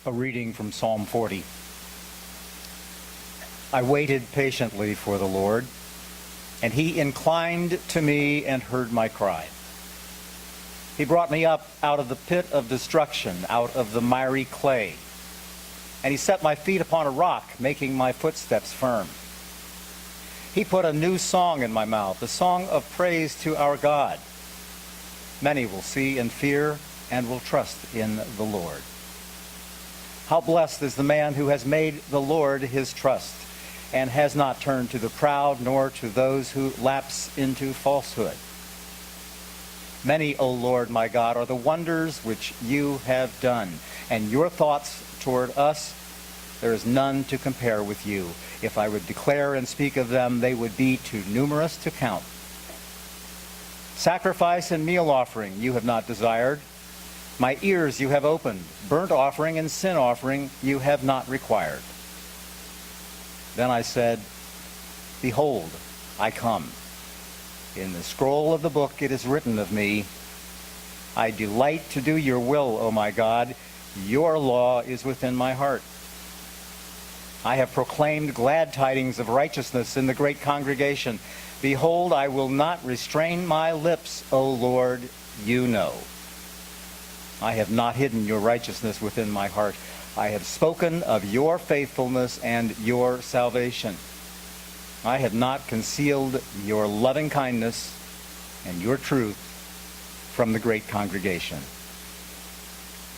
A reading from Psalm 40. I waited patiently for the Lord, and he inclined to me and heard my cry. He brought me up out of the pit of destruction, out of the miry clay, and he set my feet upon a rock, making my footsteps firm. He put a new song in my mouth, a song of praise to our God. Many will see and fear and will trust in the Lord. How blessed is the man who has made the Lord his trust, and has not turned to the proud, nor to those who lapse into falsehood. Many, O Lord my God, are the wonders which you have done, and your thoughts toward us, there is none to compare with you. If I would declare and speak of them, they would be too numerous to count. Sacrifice and meal offering you have not desired. My ears you have opened. Burnt offering and sin offering you have not required. Then I said, Behold, I come. In the scroll of the book it is written of me, I delight to do your will, O my God. Your law is within my heart. I have proclaimed glad tidings of righteousness in the great congregation. Behold, I will not restrain my lips, O Lord, you know. I have not hidden your righteousness within my heart. I have spoken of your faithfulness and your salvation. I have not concealed your loving kindness and your truth from the great congregation.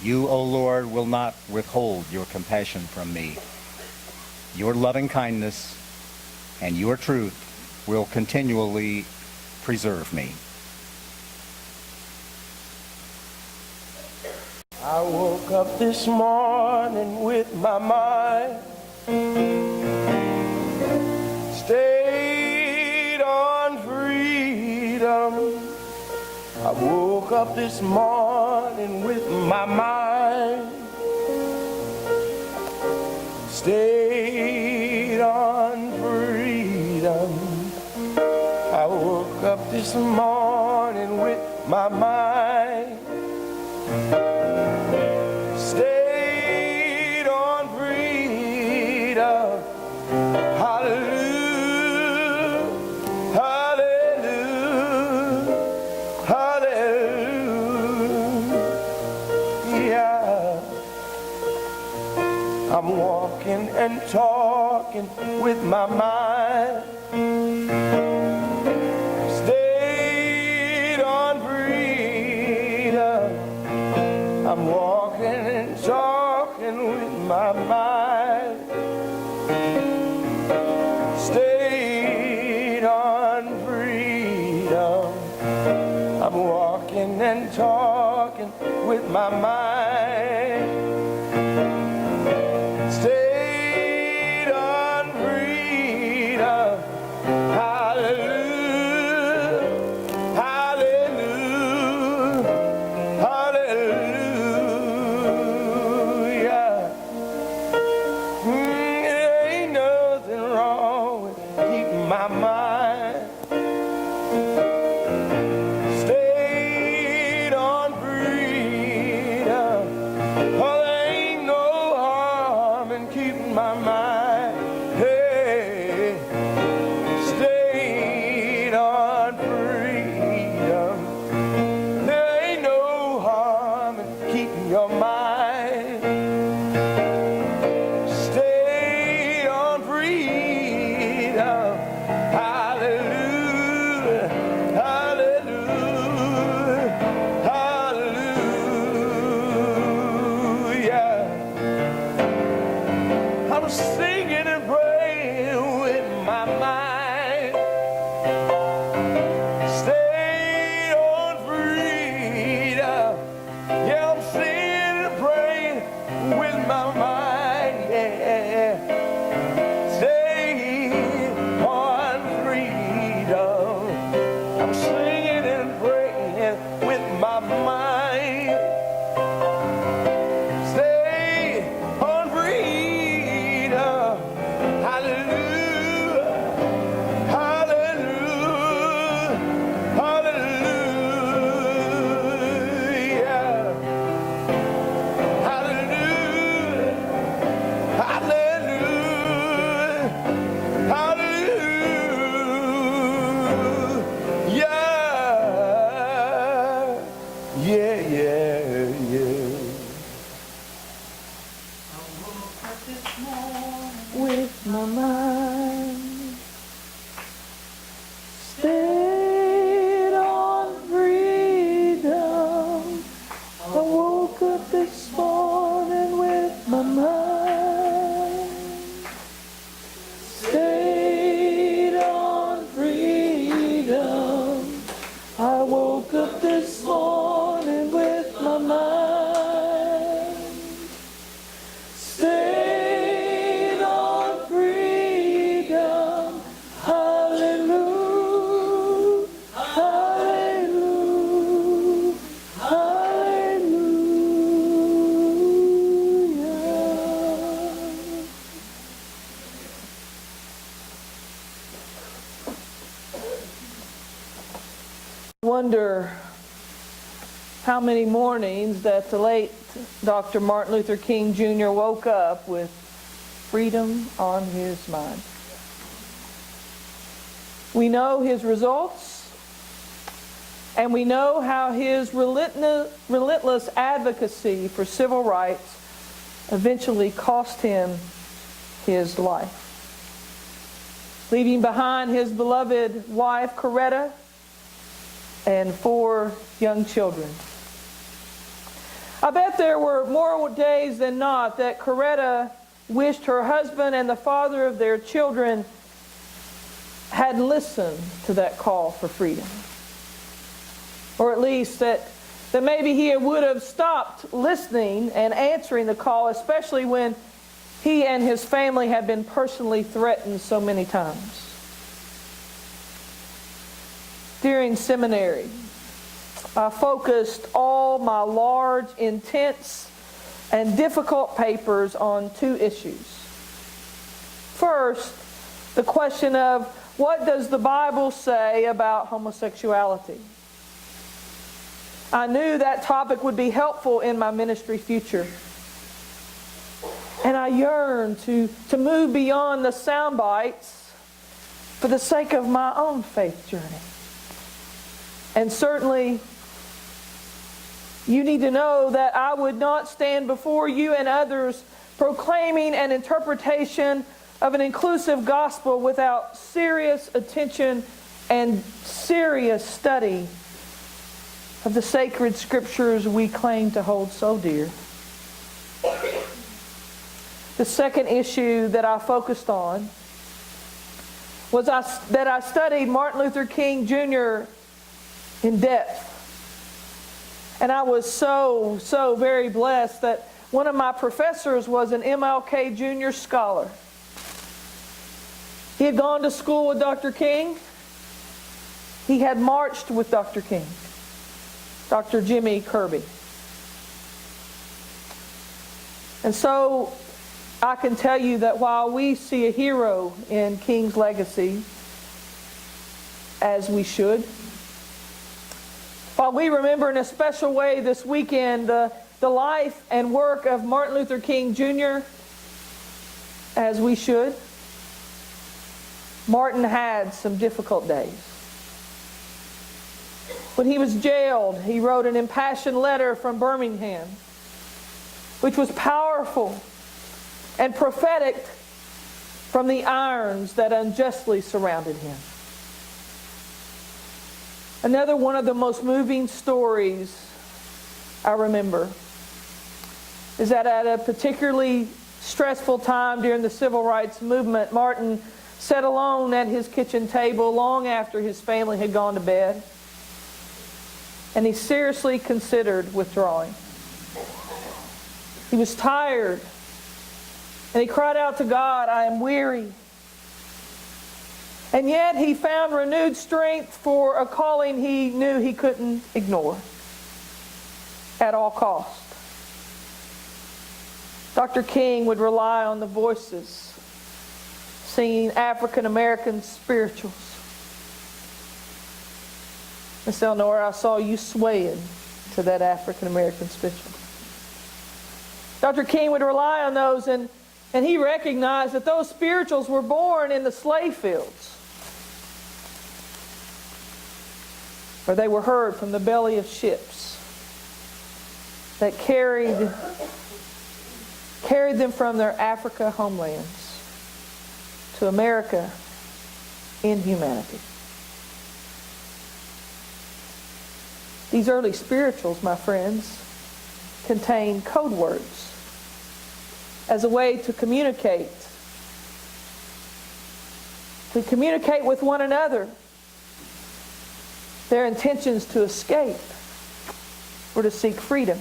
You, O Lord, will not withhold your compassion from me. Your loving kindness and your truth will continually preserve me. I woke up this morning with my mind stayed on freedom. I woke up this morning with my mind stayed on freedom. I woke up this morning with my mind stayed on freedom. Hallelujah, hallelujah, hallelujah. I'm walking and talking with my mind stayed on freedom. I'm walking and talking with my mind stayed on freedom. I'm walking and talking with my mind stayed on freedom. Hallelujah, hallelujah, hallelujah. There ain't nothing wrong with keeping my mind stayed on freedom. my mind. Stayed on freedom. I woke up this morning with my mind. Stayed on freedom. I woke up this morning with my mind. Stayed on freedom. Hallelujah. Hallelujah. Hallelujah. Wonder how many mornings that the late Dr. Martin Luther King Jr. woke up with freedom on his mind. We know his results, and we know how his relentless advocacy for civil rights eventually cost him his life, leaving behind his beloved wife, Coretta, and 4 young children. I bet there were more days than not that Coretta wished her husband and the father of their children had listened to that call for freedom. Or at least that maybe he would have stopped listening and answering the call, especially when he and his family had been personally threatened so many times. During seminary, I focused all my large, intense, and difficult papers on 2 issues. First, the question of what does the Bible say about homosexuality? I knew that topic would be helpful in my ministry future. And I yearned to move beyond the sound bites for the sake of my own faith journey. And certainly, you need to know that I would not stand before you and others proclaiming an interpretation of an inclusive gospel without serious attention and serious study of the sacred scriptures we claim to hold so dear. The second issue that I focused on was that I studied Martin Luther King Jr. in depth. And I was so very blessed that one of my professors was an MLK Jr. scholar. He had gone to school with Dr. King. He had marched with Dr. King, Dr. Jimmy Kirby. And so I can tell you that while we see a hero in King's legacy, as we should, while we remember in a special way this weekend the life and work of Martin Luther King Jr., as we should, Martin had some difficult days. When he was jailed, he wrote an impassioned letter from Birmingham, which was powerful and prophetic from the irons that unjustly surrounded him. Another one of the most moving stories I remember is that at a particularly stressful time during the civil rights movement, Martin sat alone at his kitchen table long after his family had gone to bed, and he seriously considered withdrawing. He was tired, and he cried out to God, "I am weary." And yet he found renewed strength for a calling he knew he couldn't ignore at all cost. Dr. King would rely on the voices singing African American spirituals. Miss Eleanor, I saw you swaying to that African American spiritual. Dr. King would rely on those, and he recognized that those spirituals were born in the slave fields, or they were heard from the belly of ships that carried them from their Africa homelands. to America in humanity. These early spirituals, my friends, contain code words as a way to communicate with one another their intentions to escape or to seek freedom.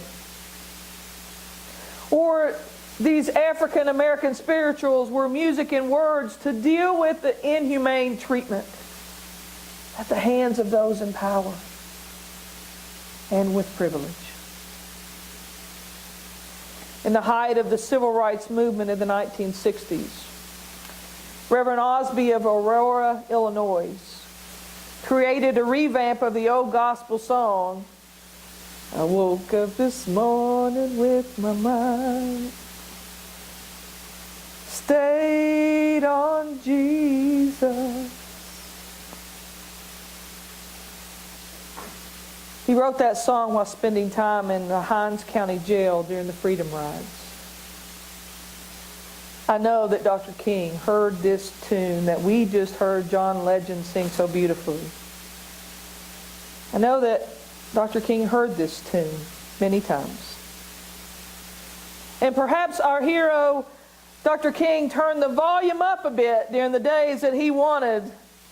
Or these African American spirituals were music and words to deal with the inhumane treatment at the hands of those in power and with privilege. In the height of the civil rights movement in the 1960s, Reverend Osby of Aurora, Illinois, created a revamp of the old gospel song, I woke up this morning with my mind stayed on Jesus. He wrote that song while spending time in the Hinds County Jail during the Freedom Rides. I know that Dr. King heard this tune that we just heard John Legend sing so beautifully. I know that Dr. King heard this tune many times. And perhaps our hero, Dr. King, turned the volume up a bit during the days that he wanted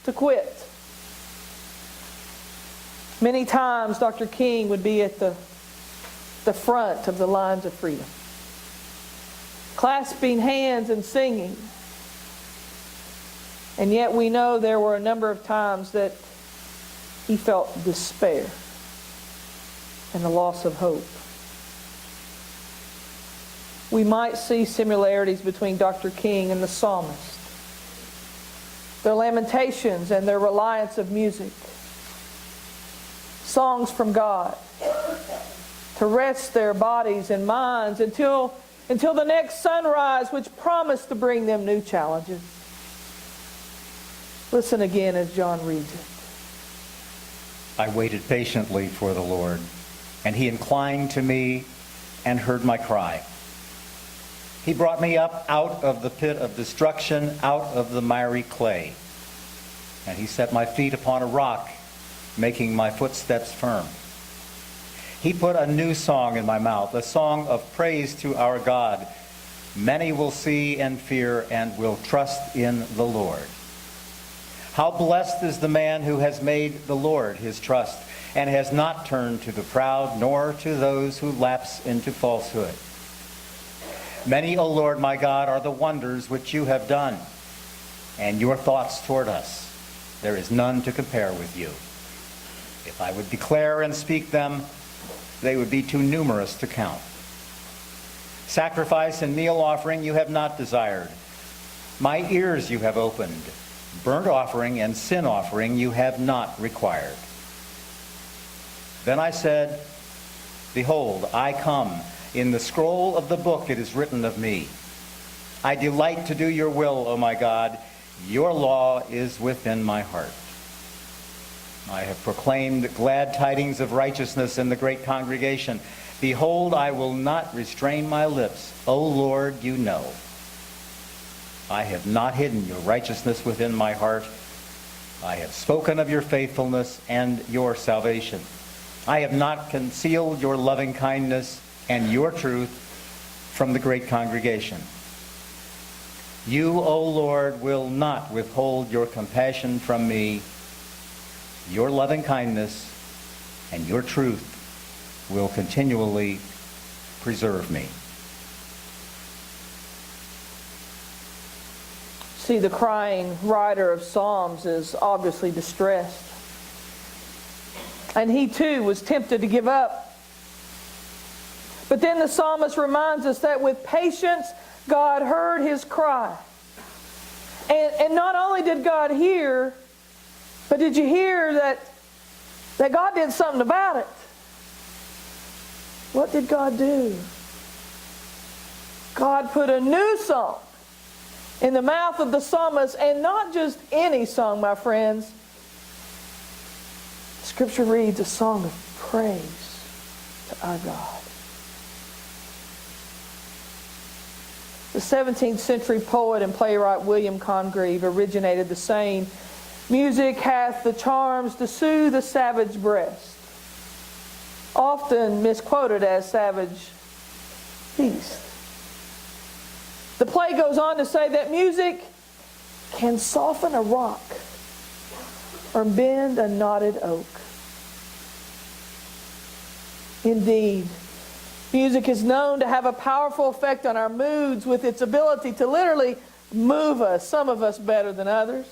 to quit. Many times Dr. King would be at the front of the lines of freedom, clasping hands and singing. And yet we know there were a number of times that he felt despair and the loss of hope. We might see similarities between Dr. King and the psalmist, their lamentations and their reliance of music, songs from God, to rest their bodies and minds until the next sunrise, which promised to bring them new challenges. Listen again as John reads it. I waited patiently for the Lord, and he inclined to me and heard my cry. He brought me up out of the pit of destruction, out of the miry clay. And he set my feet upon a rock, making my footsteps firm. He put a new song in my mouth, a song of praise to our God. Many will see and fear and will trust in the Lord. How blessed is the man who has made the Lord his trust and has not turned to the proud nor to those who lapse into falsehood. Many, O Lord my God, are the wonders which you have done, and your thoughts toward us. There is none to compare with you. If I would declare and speak them, they would be too numerous to count. Sacrifice and meal offering you have not desired. My ears you have opened. Burnt offering and sin offering you have not required. Then I said, Behold, I come. In the scroll of the book it is written of me. I delight to do your will, O my God. Your law is within my heart. I have proclaimed glad tidings of righteousness in the great congregation. Behold, I will not restrain my lips. O Lord, you know. I have not hidden your righteousness within my heart. I have spoken of your faithfulness and your salvation. I have not concealed your loving kindness and your truth from the great congregation. You, O Lord, will not withhold your compassion from me. Your loving kindness and your truth will continually preserve me. See, the crying writer of Psalms is obviously distressed. And he too was tempted to give up. But then the psalmist reminds us that with patience, God heard his cry. And not only did God hear, but did you hear that God did something about it? What did God do? God put a new song in the mouth of the psalmist, and not just any song, my friends. Scripture reads a song of praise to our God. The 17th century poet and playwright William Congreve originated the saying, "Music hath the charms to soothe the savage breast," often misquoted as savage beast. The play goes on to say that music can soften a rock or bend a knotted oak. Indeed, music is known to have a powerful effect on our moods with its ability to literally move us, some of us better than others.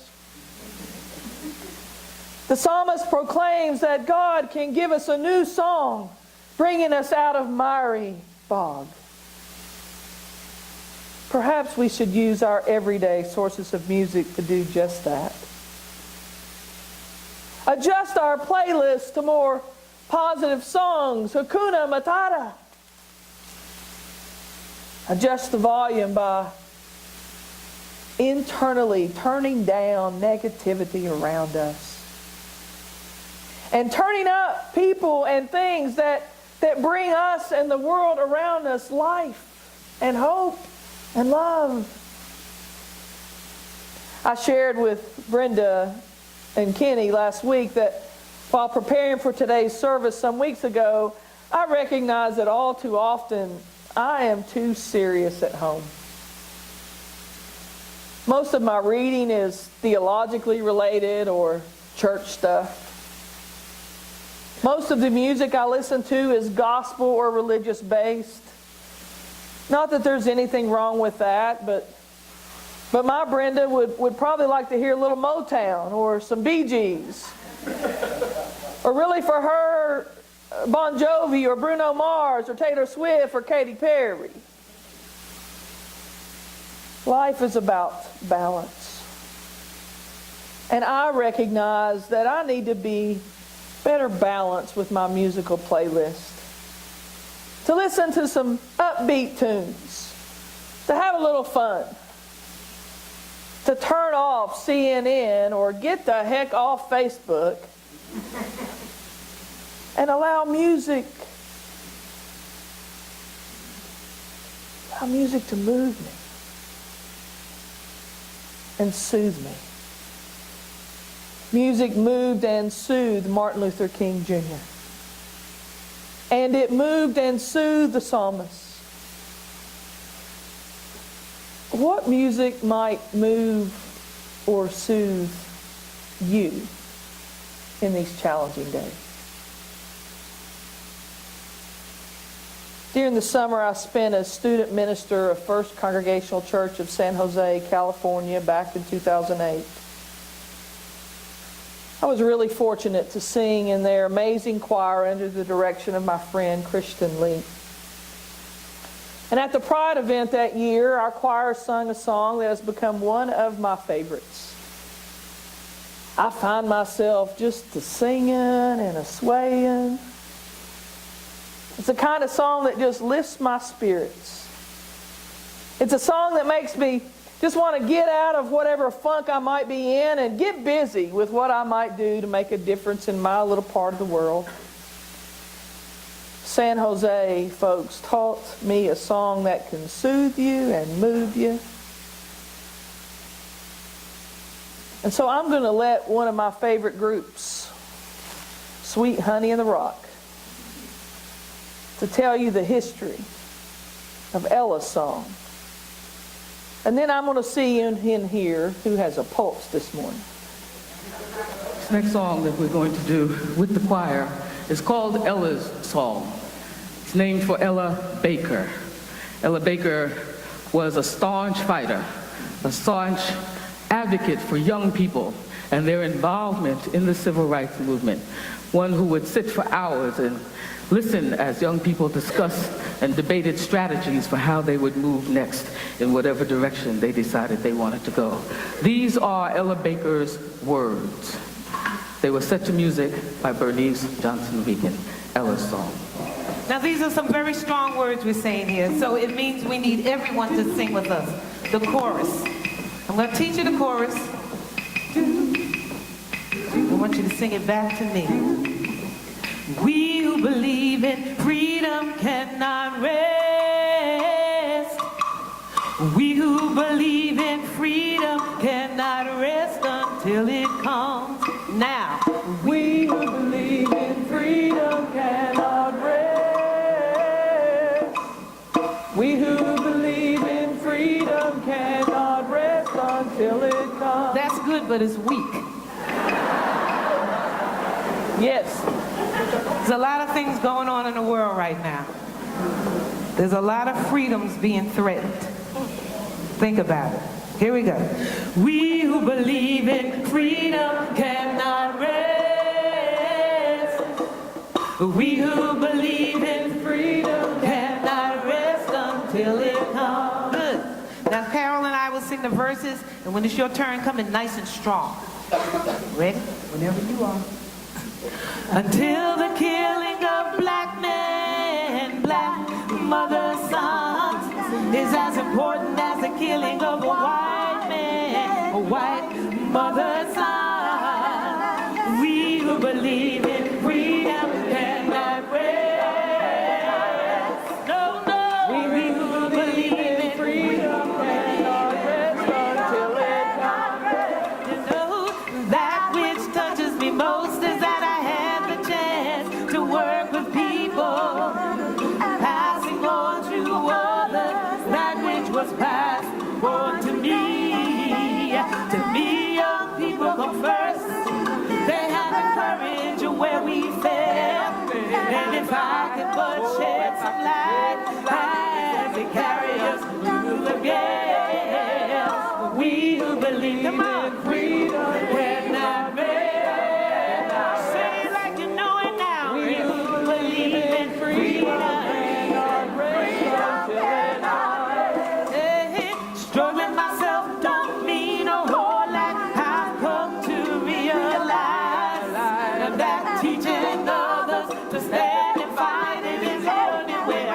The psalmist proclaims that God can give us a new song, bringing us out of miry bog. Perhaps we should use our everyday sources of music to do just that. Adjust our playlist to more positive songs, Hakuna Matata. Adjust the volume by internally turning down negativity around us and turning up people and things that bring us and the world around us life and hope and love. I shared with Brenda and Kenny last week that while preparing for today's service some weeks ago, I recognized that all too often I am too serious at home. Most of my reading is theologically related or church stuff. Most of the music I listen to is gospel or religious based. Not that there's anything wrong with that, but my Brenda would probably like to hear a little Motown or some Bee Gees. Or really for her, Bon Jovi or Bruno Mars or Taylor Swift or Katy Perry. Life is about balance. And I recognize that I need to be better balanced with my musical playlist. To listen to some upbeat tunes. To have a little fun. To turn off CNN or get the heck off Facebook. And allow music to move me and soothe me. Music moved and soothed Martin Luther King Jr. And it moved and soothed the psalmist. What music might move or soothe you in these challenging days? During the summer, I spent as student minister of First Congregational Church of San Jose, California, back in 2008. I was really fortunate to sing in their amazing choir under the direction of my friend Kristen Lee. And at the Pride event that year, our choir sung a song that has become one of my favorites. I find myself just a-singing and a-swaying. It's the kind of song that just lifts my spirits. It's a song that makes me just want to get out of whatever funk I might be in and get busy with what I might do to make a difference in my little part of the world. San Jose folks taught me a song that can soothe you and move you. And so I'm going to let one of my favorite groups, Sweet Honey in the Rock, to tell you the history of Ella's song. And then I'm going to see in here who has a pulse this morning. This next song that we're going to do with the choir is called Ella's Song. It's named for Ella Baker. Ella Baker was a staunch fighter, a staunch advocate for young people and their involvement in the civil rights movement, one who would sit for hours and listen as young people discussed and debated strategies for how they would move next in whatever direction they decided they wanted to go. These are Ella Baker's words. They were set to music by Bernice Johnson-Regan, Ella's Song. Now these are some very strong words we're saying here, so it means we need everyone to sing with us. The chorus. I'm going to teach you the chorus. I want you to sing it back to me. We who believe in freedom cannot rest. We who believe in freedom cannot rest until it comes. Now, We who believe in freedom cannot rest. We who believe in freedom cannot rest until it comes. that's good, but it's weak. Yes. There's a lot of things going on in the world right now. There's a lot of freedoms being threatened. Think about it. Here we go. We who believe in freedom cannot rest. We who believe in freedom cannot rest until it comes. Good. Now Carol and I will sing the verses, and when it's your turn, come in nice and strong. Ready? Whenever you are. Until the killing of black men, black mothers, sons is as important as the killing of a white man, a white mother's son. We who believe in freedom cannot rest. No, no. We who believe in freedom cannot rest until it comes. You know, that which touches me most is that I had the chance to work with people, passing on to others that which was passed on to me. To me, young people come first. They have the courage of where we fell. And if I could but shed some light as they carry us through the gale, we who believe in freedom cannot rest. Say it like you know it now. We who believe in freedom cannot rest until it comes. Struggling myself don't mean a whole lot. I've come to realize that teaching others to stand and fight it is the only way I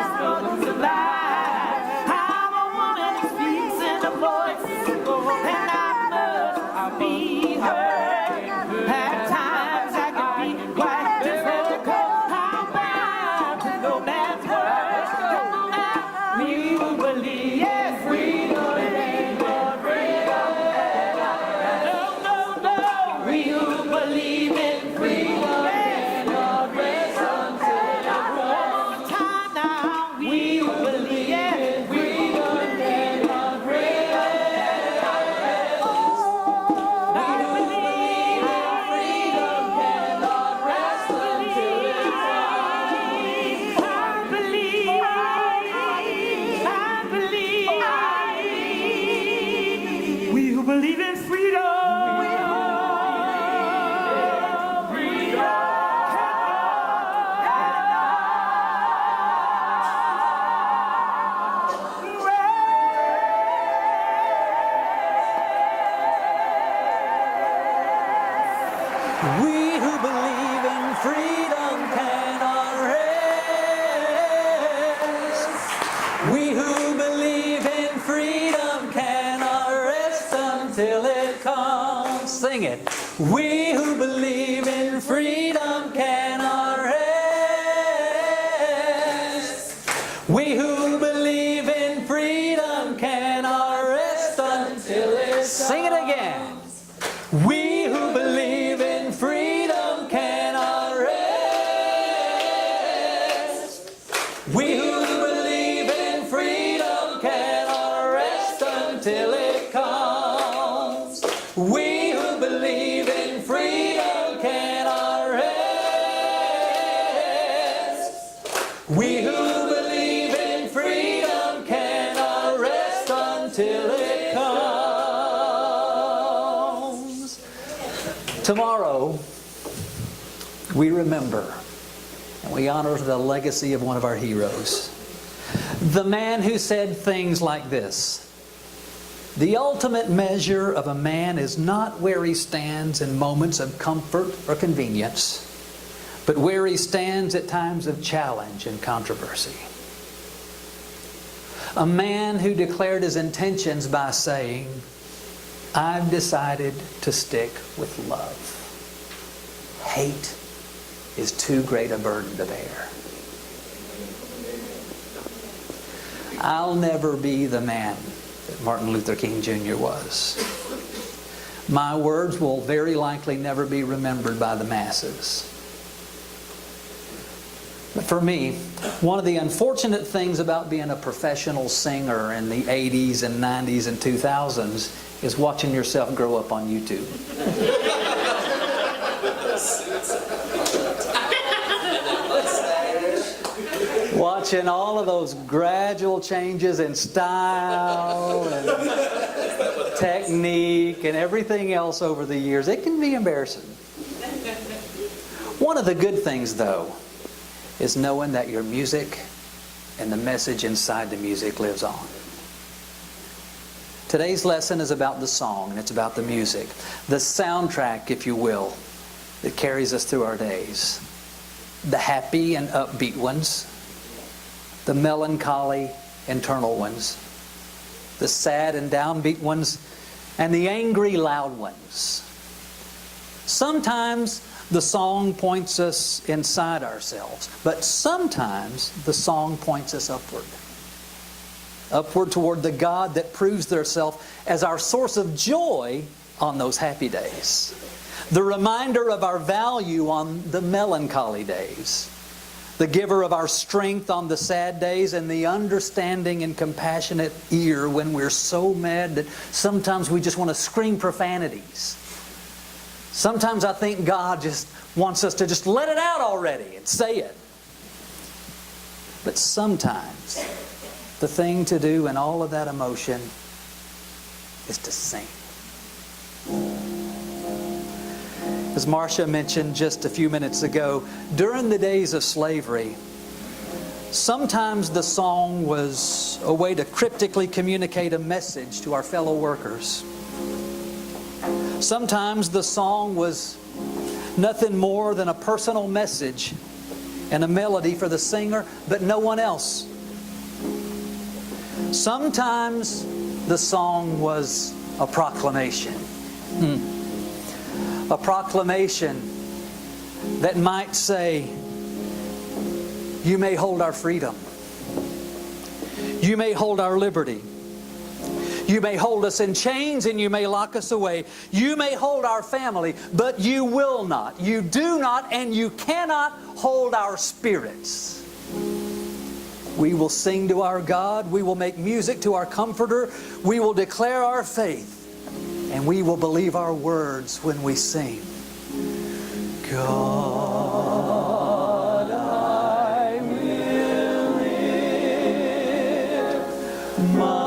survive. I'm a woman who speaks in a voice, and I'll be heard. At times I can be quite difficult. I'm bound to no man's word. Come on now, we who believe in freedom cannot rest. No, no, no. We who believe in freedom cannot rest until it comes. One more time now. We who believe in freedom cannot rest. I believe in freedom cannot rest until it comes. I believe. We who believe in freedom. We who believe in freedom cannot rest. We who believe in freedom cannot rest until it comes. Sing it. We who believe in freedom cannot rest. We who believe in freedom cannot rest until it comes. Sing it again. We who believe in freedom cannot rest. We who believe in freedom cannot rest until it comes. We who believe in freedom cannot rest. We who believe in freedom cannot rest until it comes. Tomorrow, we remember and we honor the legacy of one of our heroes. The man who said things like this: the ultimate measure of a man is not where he stands in moments of comfort or convenience, but where he stands at times of challenge and controversy. A man who declared his intentions by saying, "I've decided to stick with love. Hate is too great a burden to bear." I'll never be the man that Martin Luther King Jr. was. My words will very likely never be remembered by the masses. But for me, one of the unfortunate things about being a professional singer in the 80s and 90s and 2000s is watching yourself grow up on YouTube. Watching all of those gradual changes in style and technique and everything else over the years, it can be embarrassing. One of the good things, though, is knowing that your music and the message inside the music lives on. Today's lesson is about the song, and it's about the music. The soundtrack, if you will, that carries us through our days. The happy and upbeat ones, the melancholy, internal ones, the sad and downbeat ones, and the angry, loud ones. Sometimes the song points us inside ourselves, but sometimes the song points us upward. Upward toward the God that proves theirself as our source of joy on those happy days. The reminder of our value on the melancholy days. The giver of our strength on the sad days, and the understanding and compassionate ear when we're so mad that sometimes we just want to scream profanities. Sometimes I think God just wants us to just let it out already and say it. But sometimes the thing to do in all of that emotion is to sing. As Marsha mentioned just a few minutes ago, during the days of slavery, sometimes the song was a way to cryptically communicate a message to our fellow workers. Sometimes the song was nothing more than a personal message and a melody for the singer, but no one else. Sometimes the song was a proclamation. A proclamation that might say, you may hold our freedom. You may hold our liberty. You may hold us in chains and you may lock us away. You may hold our family, but you will not. You do not and you cannot hold our spirits. We will sing to our God. We will make music to our Comforter. We will declare our faith. And we will believe our words when we sing. God, I will lift my